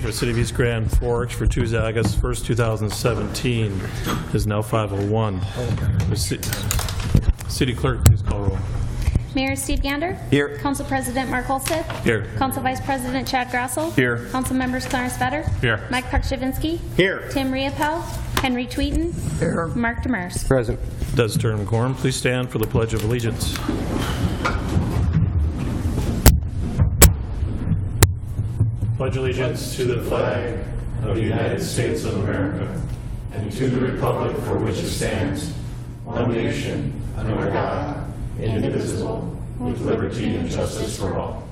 For City of East Grand Forks for Tuesday, August 1st, 2017 is now 5:01. City Clerk, please call roll. Mayor Steve Gander. Here. Council President Mark Olstead. Here. Council Vice President Chad Grassel. Here. Council Members Clarence Vetter. Here. Mike Pakshavinsky. Here. Tim Riopel. Henry Tweeten. Here. Mark Demers. Present. Does turn quorum. Please stand for the Pledge of Allegiance. Pledge allegiance to the flag of the United States of America and to the republic for which it stands, one nation, under God, indivisible, with liberty and justice for all.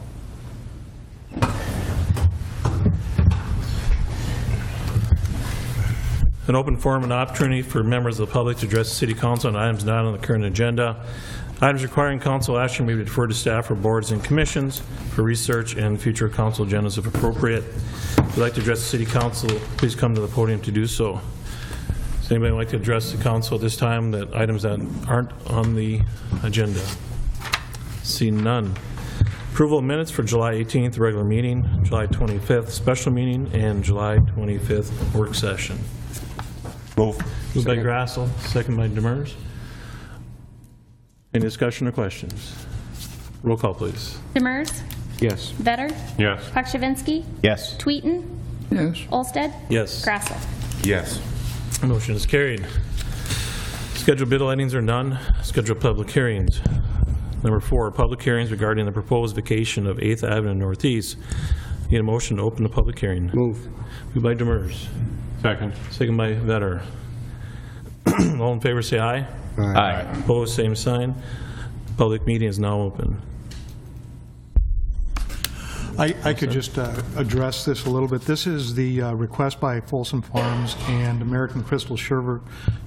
An open forum and opportunity for members of the public to address the City Council on items not on the current agenda. Items requiring council action may be deferred to staff or boards and commissions for research and future council agendas if appropriate. If you'd like to address the City Council, please come to the podium to do so. Does anybody like to address the council at this time that items that aren't on the agenda? See none. Approval of minutes for July 18th regular meeting, July 25th special meeting, and July 25th work session. Moved by Grassel, second by Demers. Any discussion or questions? Roll call, please. Demers. Yes. Vetter. Yes. Pakshavinsky. Yes. Tweeten. Yes. Olstead. Yes. Grassel. Yes. Motion is carried. Scheduled bid lettings are none. Scheduled public hearings. Number 4, public hearings regarding the proposed vacation of 8th Avenue Northeast. Need a motion to open the public hearing. Move. Moved by Demers. Second. Second by Vetter. All in favor say aye. Aye. Opposed, same sign. Public meeting is now open. I could just address this a little bit. This is the request by Folsom Farms and American Crystal Sherbert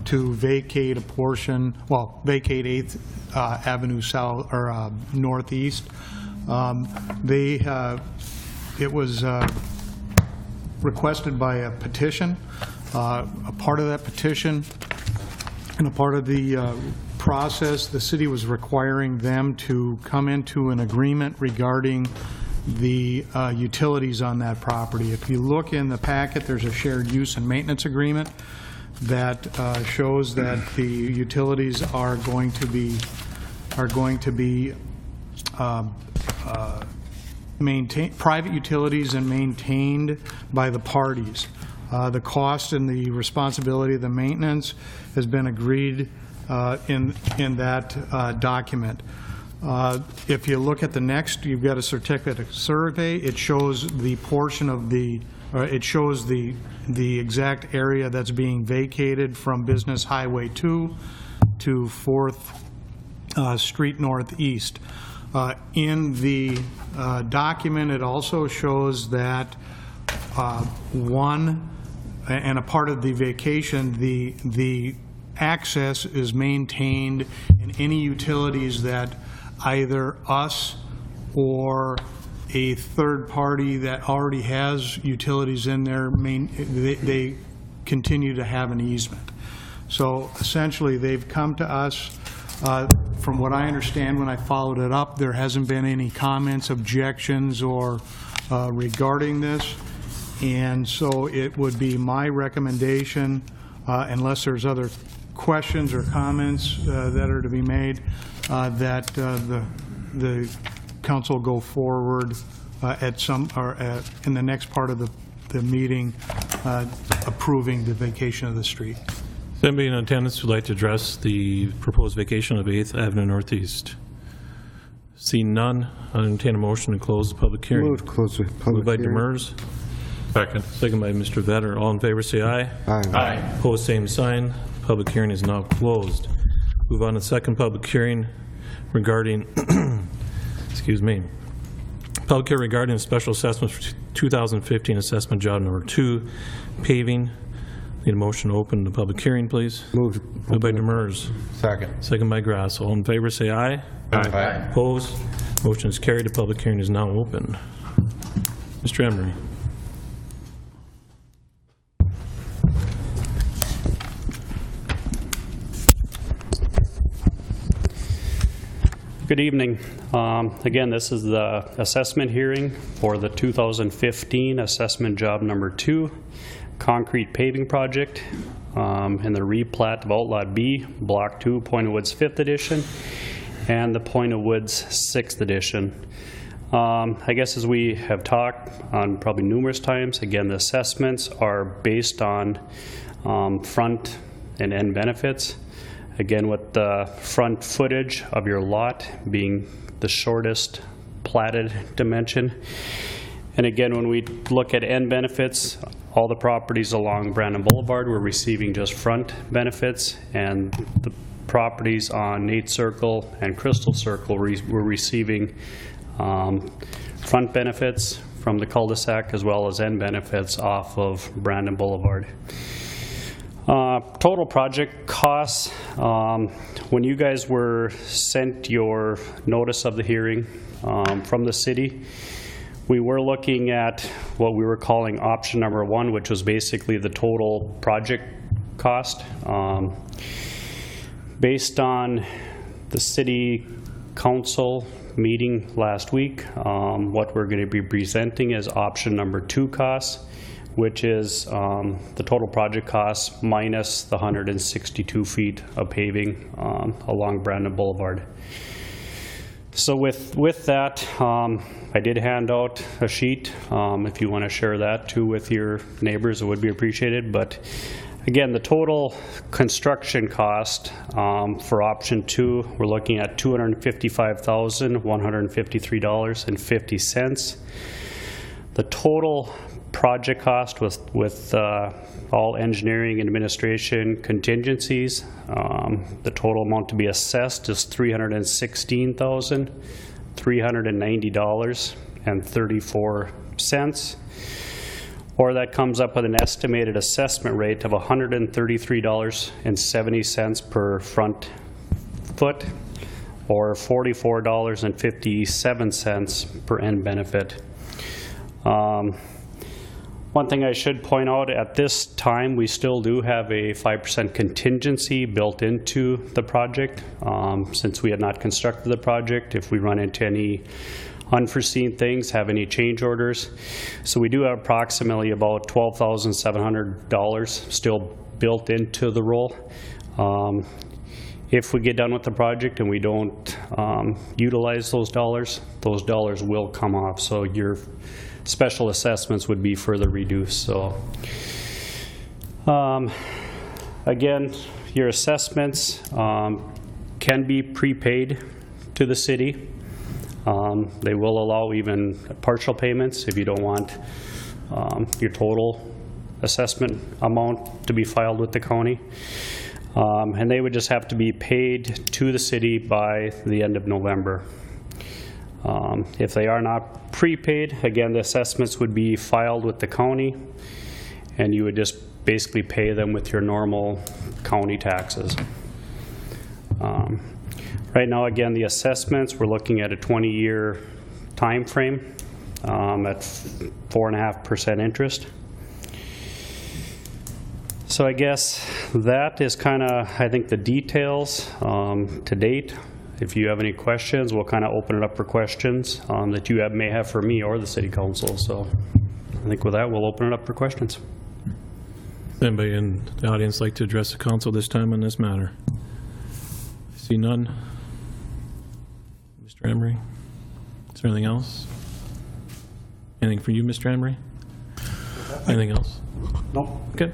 to vacate a portion, well, vacate 8th Avenue South or Northeast. It was requested by a petition. A part of that petition and a part of the process, the city was requiring them to come into an agreement regarding the utilities on that property. If you look in the packet, there's a shared use and maintenance agreement that shows that the utilities are going to be private utilities and maintained by the parties. The cost and the responsibility of the maintenance has been agreed in that document. If you look at the next, you've got a certificate of survey. It shows the portion of the, it shows the exact area that's being vacated from Business Highway 2 to 4th Street Northeast. In the document, it also shows that and a part of the vacation, the access is maintained in any utilities that either us or a third party that already has utilities in there, they continue to have an easement. So essentially, they've come to us. From what I understand, when I followed it up, there hasn't been any comments, objections, or regarding this. And so it would be my recommendation, unless there's other questions or comments that are to be made, that the council go forward in the next part of the meeting, approving the vacation of the street. Does anybody in attendance would like to address the proposed vacation of 8th Avenue Northeast? Seeing none, I'll entertain a motion to close the public hearing. Move to close the public Moved by hearing. Demers. Second. Second by Mr. Vetter. All in favor say aye. Aye. Opposed, same sign. Public hearing is now closed. Move on to the second public hearing regarding, excuse me, public hearing regarding the special assessment for 2015 assessment job number 2, paving. Need a motion to open the public hearing, please. Move. Moved by Demers. Second. Second by Grass. All in favor say aye. Aye. Opposed? Motion is carried. The public hearing is now open. Mr. Emery. Good Good evening. Again, this is the assessment hearing for the 2015 assessment job number 2, concrete paving project, and the replat of Outlot B, Block 2, Point of Woods 5th edition, and the Point of Woods 6th edition. I guess as we have talked on probably numerous times, again, the assessments are based on front and end benefits. Again, with the front footage of your lot being the shortest platted dimension. And again, when we look at end benefits, all the properties along Brandon Boulevard were receiving just front benefits, and the properties on Nate Circle and Crystal Circle were receiving front benefits from the cul-de-sac as well as end benefits off of Brandon Boulevard. Total project costs, when you guys were sent your notice of the hearing from the city, we were looking at what we were calling option number 1, which was basically the total project cost. Based on the city council meeting last week, what we're going to be presenting is option number 2 costs, which is the total project cost minus the 162 feet of paving along Brandon Boulevard. So with that, I did hand out a sheet. If you want to share that too with your neighbors, it would be appreciated. But again, the total construction cost for option 2, we're looking at $255,153.50. The total project cost with all engineering and administration contingencies, the total amount to be assessed is $316,390.34, or that comes up with an estimated assessment rate of $133.70 per front foot, or $44.57 per end benefit. One thing I should point out, at this time, we still do have a 5% contingency built into the project, since we had not constructed the project. If we run into any unforeseen things, have any change orders. So we do have approximately about $12,700 still built into the roll. If we get done with the project and we don't utilize those dollars will come off. So your special assessments would be further reduced. So again, your assessments can be prepaid to the city. They will allow even partial payments if you don't want your total assessment amount to be filed with the county. And they would just have to be paid to the city by the end of November. If they are not prepaid, again, the assessments would be filed with the county, and you would just basically pay them with your normal county taxes. Right now, again, the assessments, we're looking at a 20-year time frame at 4.5% interest. So I guess that is kind of, I think, the details to date. If you have any questions, we'll kind of open it up for questions that you may have for me or the city council. So I think with that, we'll open it up for questions. Does anybody in the audience like to address the council this time on this matter? I see none. Mr. Emery, is there anything else? Anything for you, Mr. Emery? Anything else? No. Okay.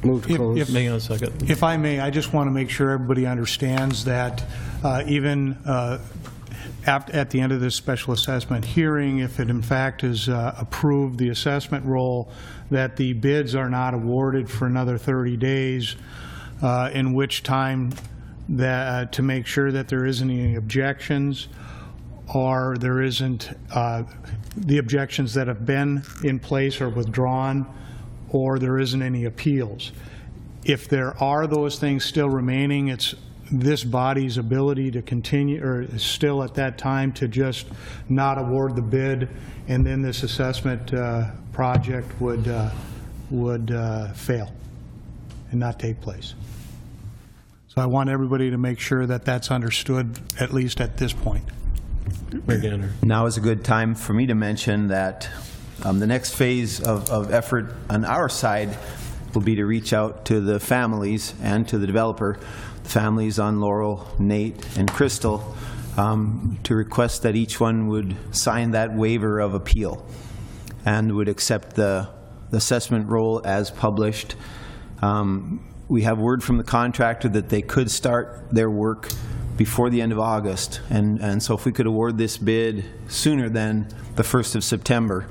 Move to close. Hang on a second. If I may, I just want to make sure everybody understands that even at the end of this special assessment hearing, if it in fact is approved, the assessment roll, that the bids are not awarded for another 30 days, in which time that to make sure that there isn't any objections, or there isn't the objections that have been in place are withdrawn, or there isn't any appeals. If there are those things still remaining, it's this body's ability to continue, or still at that time, to just not award the bid, and then this assessment project would fail and not take place. So I want everybody to make sure that that's understood, at least at this point. Mayor Gander. Now is a good time for me to mention that the next phase of effort on our side will be to reach out to the families and to the developer, the families on Laurel, Nate, and Crystal, to request that each one would sign that waiver of appeal and would accept the assessment roll as published. We have word from the contractor that they could start their work before the end of August, and so if we could award this bid sooner than the 1st of September,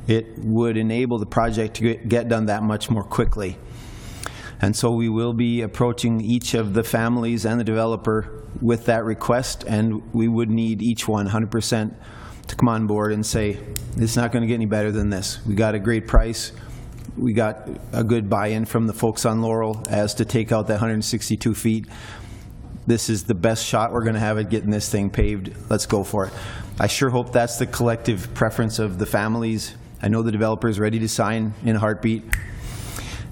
it would enable the project to get done that much more quickly. And so we will be approaching each of the families and the developer with that request, and we would need each one 100% to come on board and say, it's not going to get any better than this. We got a great price. We got a good buy-in from the folks on Laurel as to take out that 162 feet. This is the best shot we're going to have at getting this thing paved. Let's go for it. I sure hope that's the collective preference of the families. I know the developer is ready to sign in a heartbeat.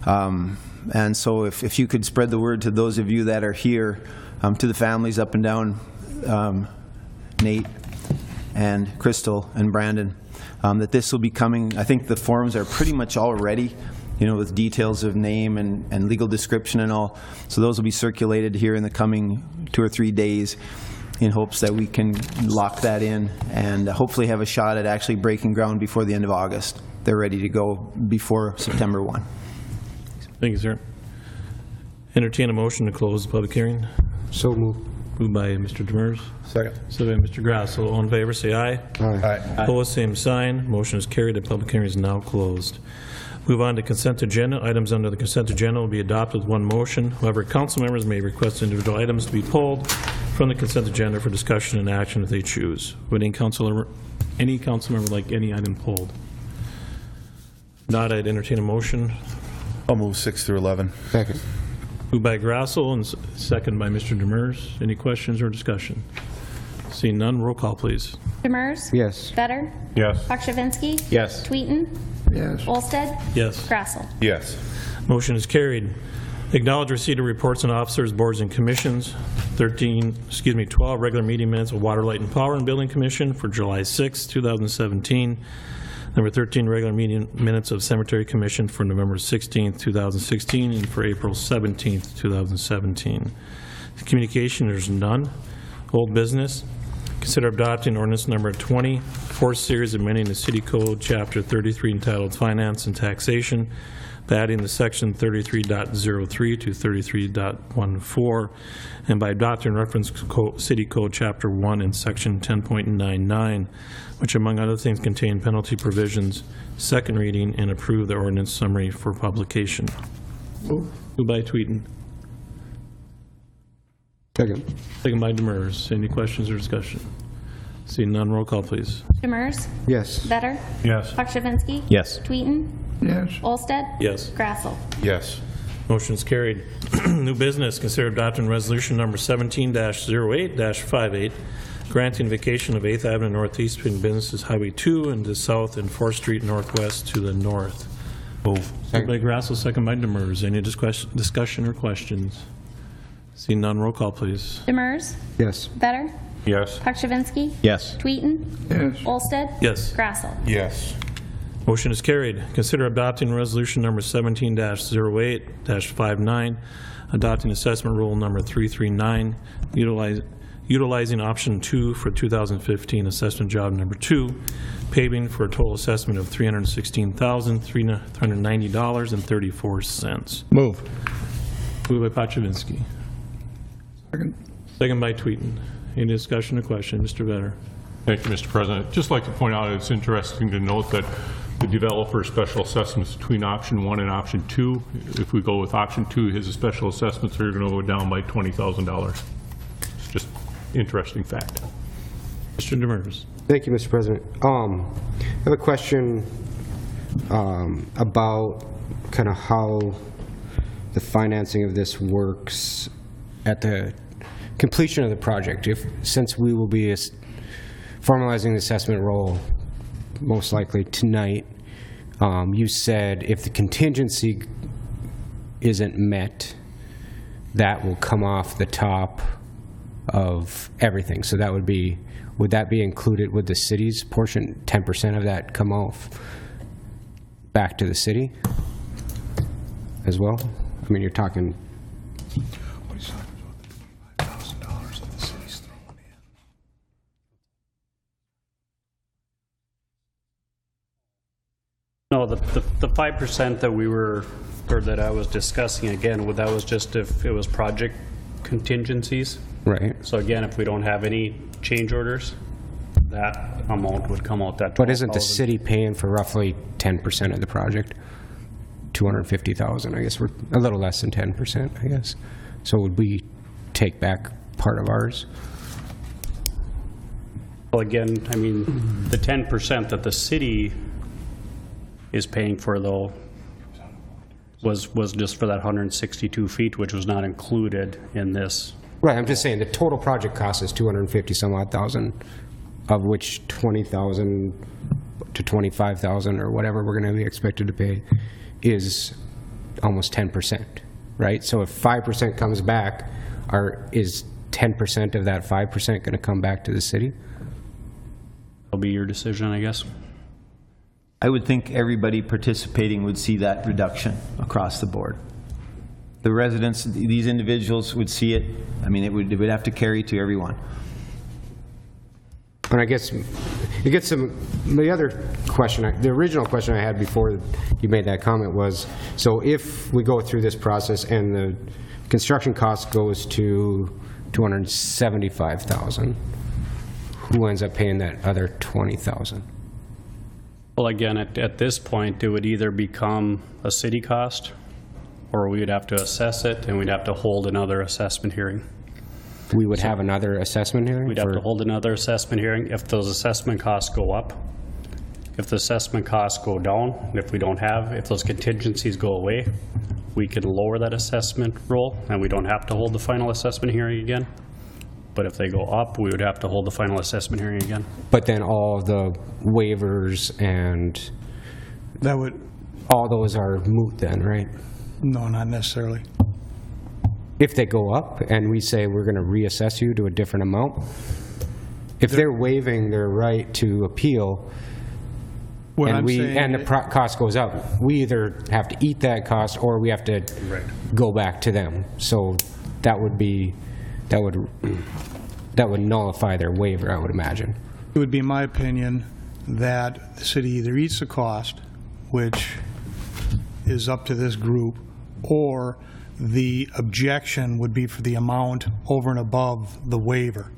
And so if you could spread the word to those of you that are here, to the families up and down, Nate and Crystal and Brandon, that this will be coming. I think the forms are pretty much all ready, with details of name and legal description and all. So those will be circulated here in the coming 2 or 3 days in hopes that we can lock that in and hopefully have a shot at actually breaking ground before the end of August. They're ready to go before September 1. Thank you, sir. Entertain a motion to close the public hearing. So moved. Moved by Mr. Demers. Second. Second by Mr. Grasso. All in favor, say aye. Aye. Opposed, same sign. Motion is carried. The public hearing is now closed. Move on to consent agenda. Items under the consent agenda will be adopted with one motion. However, council members may request individual items to be pulled from the consent agenda for discussion and action if they choose. Would any council member like any item pulled? Not, I'd entertain a motion. I'll move 6 through 11. Second. Moved by Grassel and second by Mr. Demers. Any questions or discussion? Seeing none, roll call, please. Demers? Yes. Vetter? Yes. Pakshavinsky? Yes. Tweeten? Yes. Olsted? Yes. Grassel? Yes. Motion is carried. Acknowledge receipt of reports on officers, boards, and commissions. 12 regular meeting minutes of Water, Light, and Power and Building Commission for July 6, 2017. Number 13, regular meeting minutes of Cemetery Commission for November 16, 2016, and for April 17, 2017. Communication, there's none. Old business. Consider adopting ordinance number 20, fourth series amending the City Code, Chapter 33, entitled Finance and Taxation, by adding the section 33.03 to 33.14, and by adopting reference City Code Chapter 1 and Section 10.99, which among other things contain penalty provisions, second reading, and approve the ordinance summary for publication. Moved by Tweeten. Second. Second by Demers. Any questions or discussion? Seeing none, roll call, please. Demers? Yes. Vetter? Yes. Pakshavinsky? Yes. Tweeten? Yes. Olsted? Yes. Grassel? Yes. Motion is carried. New business, consider adopting resolution number 17-08-58, granting vacation of 8th Avenue Northeast between businesses Highway 2 and the south and 4th Street Northwest to the north. Move. Moved by Grassel, second by Demers. Any discussion or questions? Seeing none, roll call, please. Demers? Yes. Vetter? Yes. Pakshavinsky? Yes. Tweeten? Yes. Olsted? Yes. Grassel? Yes. Motion is carried. Consider adopting resolution number 17-08-59, adopting assessment rule number 339, utilizing option 2 for 2015 assessment job number 2, paving for a total assessment of $316,390.34. Move. Moved by Pakshavinsky. Second. Second by Tweeten. Any discussion or question? Mr. Vetter. Thank you, Mr. President. Just like to point out, it's interesting to note that the developer's special assessments between option 1 and option 2, if we go with option 2, his special assessments are going to go down by $20,000. It's just interesting fact. Mr. Demers. Thank you, Mr. President. I have a question about kind of how the financing of this works at the completion of the project. Since we will be formalizing the assessment roll most likely tonight, you said if the contingency isn't met, that will come off the top of everything. So that would be, would that be included with the city's portion? 10% of that come off back to the city as well? I mean, you're talking... What he's talking about, the $25,000 that the city's throwing in. No, the 5% that we were, or that I was discussing again, that was just if it was project contingencies. Right. So again, if we don't have any change orders, that amount would come out that 12,000. But isn't the city paying for roughly 10% of the project? 250,000, I guess. We're a little less than 10%, I guess. So would we take back part of ours? Well, again, I mean, the 10% that the city is paying for, though, was just for that 162 feet, which was not included in this. Right, I'm just saying the total project cost is 250 some odd thousand, of which 20,000 to 25,000 or whatever we're going to be expected to pay is almost 10%, right? So if 5% comes back, is 10% of that 5% going to come back to the city? That'll be your decision, I guess. I would think everybody participating would see that reduction across the board. The residents, these individuals would see it. I mean, it would have to carry to everyone. And I guess it gets some, the other question, the original question I had before you made that comment was, so if we go through this process and the construction cost goes to 275,000, who ends up paying that other 20,000? Well, again, at this point, it would either become a city cost, or we would have to assess it, and we'd have to hold another assessment hearing. We would have another assessment hearing? We'd have to hold another assessment hearing if those assessment costs go up. If the assessment costs go down, and if we don't have, if those contingencies go away, we can lower that assessment roll, and we don't have to hold the final assessment hearing again. But if they go up, we would have to hold the final assessment hearing again. But then all the waivers and That would, all those are moot then, right? no, not necessarily. If they go up and we say we're going to reassess you to a different amount, if they're waiving their right to appeal What I'm and saying, the cost goes up, we either have to eat that cost or we have to go back to them. So that would be, that would nullify their waiver, I would imagine. it would be my opinion that the city either eats the cost, which is up to this group, or the objection would be for the amount over and above the waiver,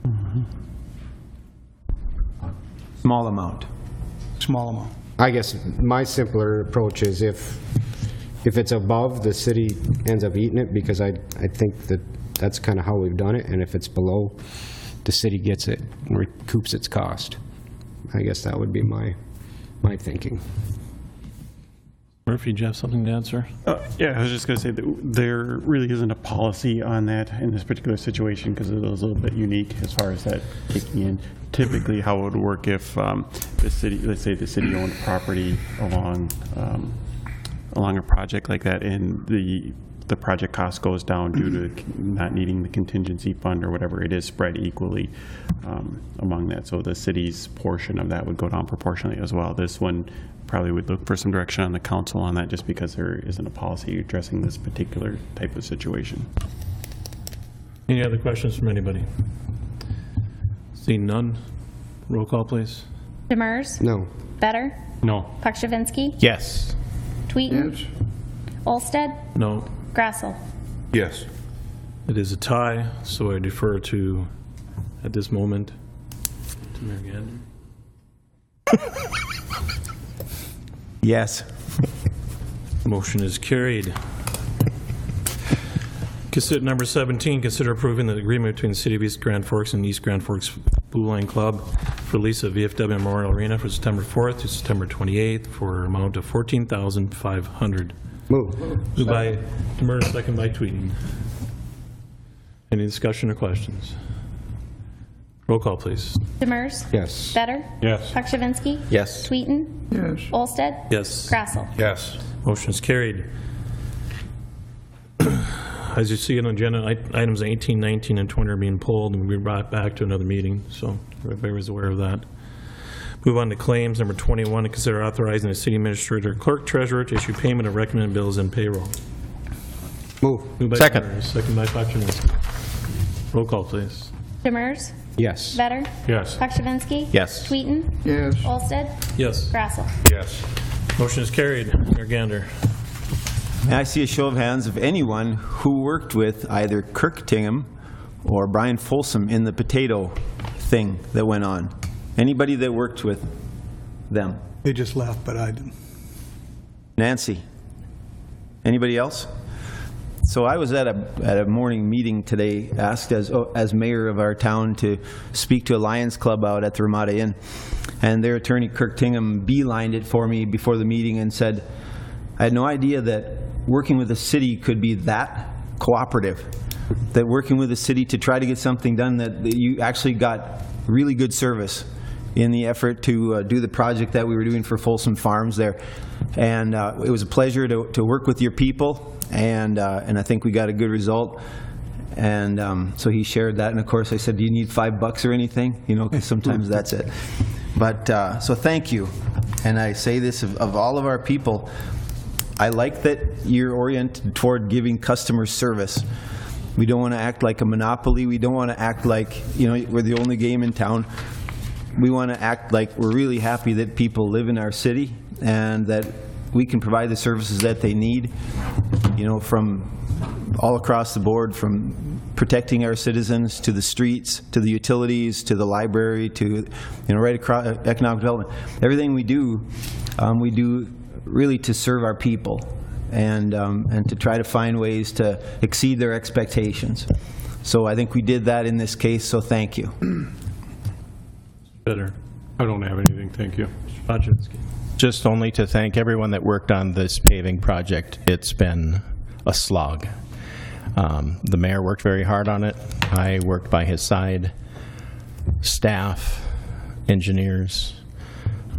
Small amount. small amount. I guess my simpler approach is if it's above, the city ends up eating it, because I think that's kind of how we've done it, and if it's below, the city gets it and recoups its cost. I guess that would be my thinking. Murphy, do you have something to add, sir? Yeah, I was just going to say that there really isn't a policy on that in this particular situation because it was a little bit unique as far as that kicking in. Typically, how it would work if the city, let's say the city owned property along a project like that, and the project cost goes down due to not needing the contingency fund or whatever, it is spread equally among that. So the city's portion of that would go down proportionally as well. This one probably would look for some direction on the council on that, just because there isn't a policy addressing this particular type of situation. Any other questions from anybody? Seeing none, roll call, please. Demers? No. Better? No. Pakshavinsky? Yes. Tweeten? Olsted? No. Grassel? Yes. It is a tie, so I defer to, at this moment, to Mayor Gander. Yes. Motion is carried. Consider number 17, consider approving the agreement between the City of East Grand Forks and East Grand Forks Blue Line Club for lease of VFW Memorial Arena for September 4th to September 28th for an amount of $14,500. Move. Moved by Demers, second by Tweeten. Any discussion or questions? Roll call, please. Demers? Yes. Better? Yes. Pakshavinsky? Yes. Tweeten? Yes. Olsted? Yes. Grassel? Yes. Motion is carried. as you see on the agenda, items 18, 19, and 20 are being pulled and will be brought back to another meeting, so everybody's aware of that. Move on to claims. Number 21, to consider authorizing the city administrator, clerk, treasurer to issue payment of recommended bills and payroll. Move. Moved by Second. Demers, second by Pachinsky. Roll call, please. Demers? Yes. Vetter? Yes. Pakshavinsky? Yes. Tweeten? Yes. Olsted? Yes. Grassel? Yes. Motion is carried. Mayor Gander. May I see a show of hands of anyone who worked with either Kirk Tingham or Brian Folsom in the potato thing that went on? Anybody that worked with them? They just left, but I didn't. Nancy? Anybody else? So I was at a morning meeting today, asked as mayor of our town to speak to a Lions Club out at the Ramada Inn, and their attorney, Kirk Tingham, beelined it for me before the meeting and said, I had no idea that working with the city could be that cooperative, that working with the city to try to get something done, that you actually got really good service in the effort to do the project that we were doing for Folsom Farms there. And it was a pleasure to work with your people, and I think we got a good result. And so he shared that, and of course I said, do you need $5 or anything? You know, because sometimes that's it. But, so thank you. And I say this of all of our people, I like that you're oriented toward giving customer service. We don't want to act like a monopoly. We don't want to act like, you know, we're the only game in town. We want to act like we're really happy that people live in our city and that we can provide the services that they need, you know, from all across the board, from protecting our citizens to the streets, to the utilities, to the library, to, you know, right across economic development. Everything we do really to serve our people and to try to find ways to exceed their expectations. So I think we did that in this case, so thank you. Better. I don't have anything, thank you. Pachinsky. Just only to thank everyone that worked on this paving project. It's been a slog. The mayor worked very hard on it. I worked by his side. Staff, engineers,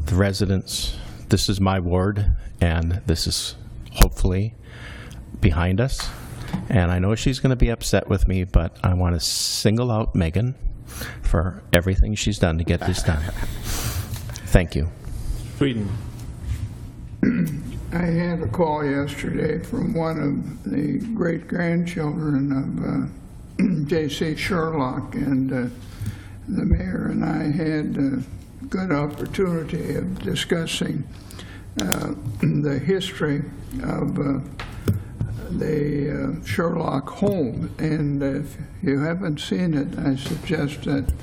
the residents. This is my ward, and this is hopefully behind us. And I know she's going to be upset with me, but I want to single out Megan for everything she's done to get this done. Thank you. Tweeten. I had a call yesterday from one of the great-grandchildren of J.C. Sherlock, and the mayor and I had a good opportunity of discussing the history of the Sherlock home. And if you haven't seen it, I suggest that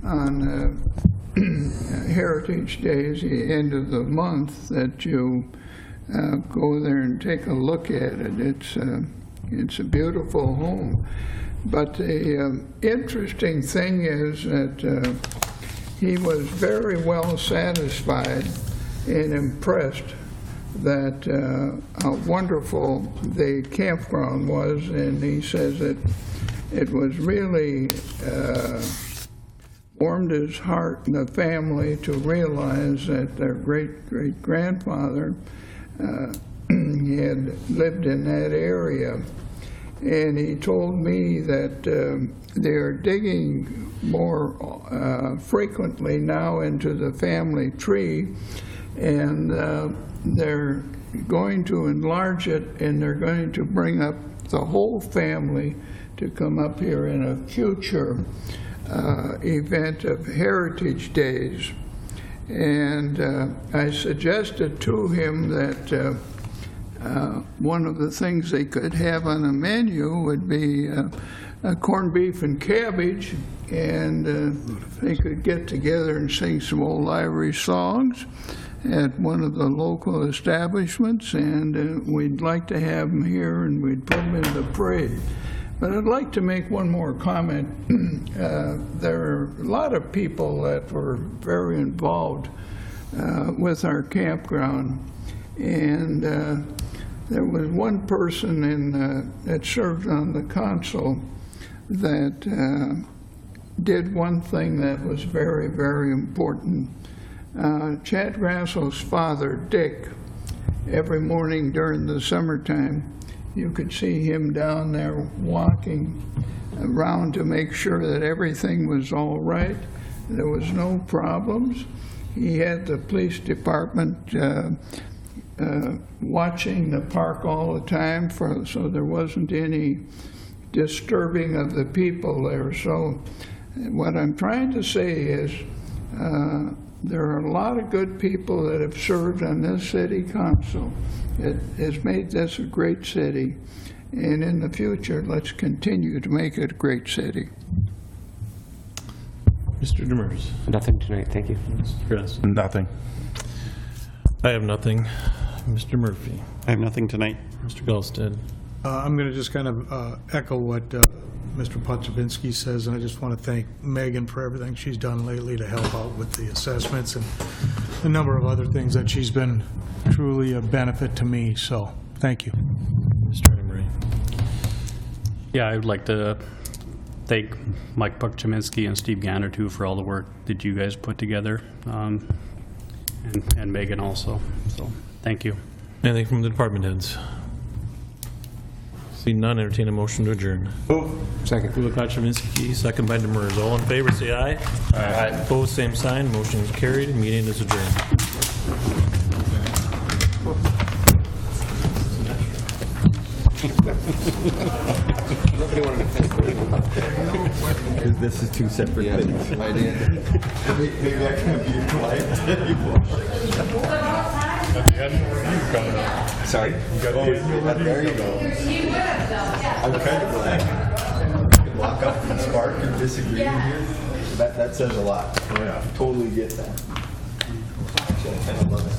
on Heritage Days, the end of the month, that you go there and take a look at it. It's a beautiful home. But the interesting thing is that he was very well satisfied and impressed that how wonderful the campground was, and he says that it was really warmed his heart and the family to realize that their great-great-grandfather he had lived in that area. And he told me that they're digging more frequently now into the family tree, and they're going to enlarge it, and they're going to bring up the whole family to come up here in a future event of Heritage Days. And I suggested to him that one of the things they could have on a menu would be corned beef and cabbage, and they could get together and sing some old Irish songs at one of the local establishments, and we'd like to have them here, and we'd put them in the parade. But I'd like to make one more comment. There are a lot of people that were very involved with our campground, and there was one person that served on the council that did one thing that was very, very important. Chad Grassel's father, Dick, every morning during the summertime, you could see him down there walking around to make sure that everything was all right. There was no problems. He had the police department watching the park all the time, so there wasn't any disturbing of the people there. So what I'm trying to say is there are a lot of good people that have served on this city council. It has made this a great city, and in the future, let's continue to make it a great city. Mr. Demers. Nothing tonight, thank you. Mr. Kress. Nothing. I have nothing. Mr. Murphy. I have nothing tonight. Mr. Gulstead. I'm going to just kind of echo what Mr. Potsabinski says, and I just want to thank Megan for everything she's done lately to help out with the assessments and a number of other things that she's been truly a benefit to me, so thank you. Mr. Emery. Yeah, I would like to thank Mike Buck-Chiminski and Steve Gander, too, for all the work that you guys put together, and Megan also. So, thank you. Anything from the department heads? See none, entertain a motion to adjourn. Second. Moved by Buck-Chiminski, second by Demers. All in favor, say aye. Aye. Opposed, same sign. Motion is carried. Meeting is adjourned. Because this is two separate things. I did. Maybe I can't be polite. Sorry? There you go. I'm kind of glad. I can walk up and spark and disagree in here. That says a lot. Yeah. Totally get that. Actually, I kind of love it.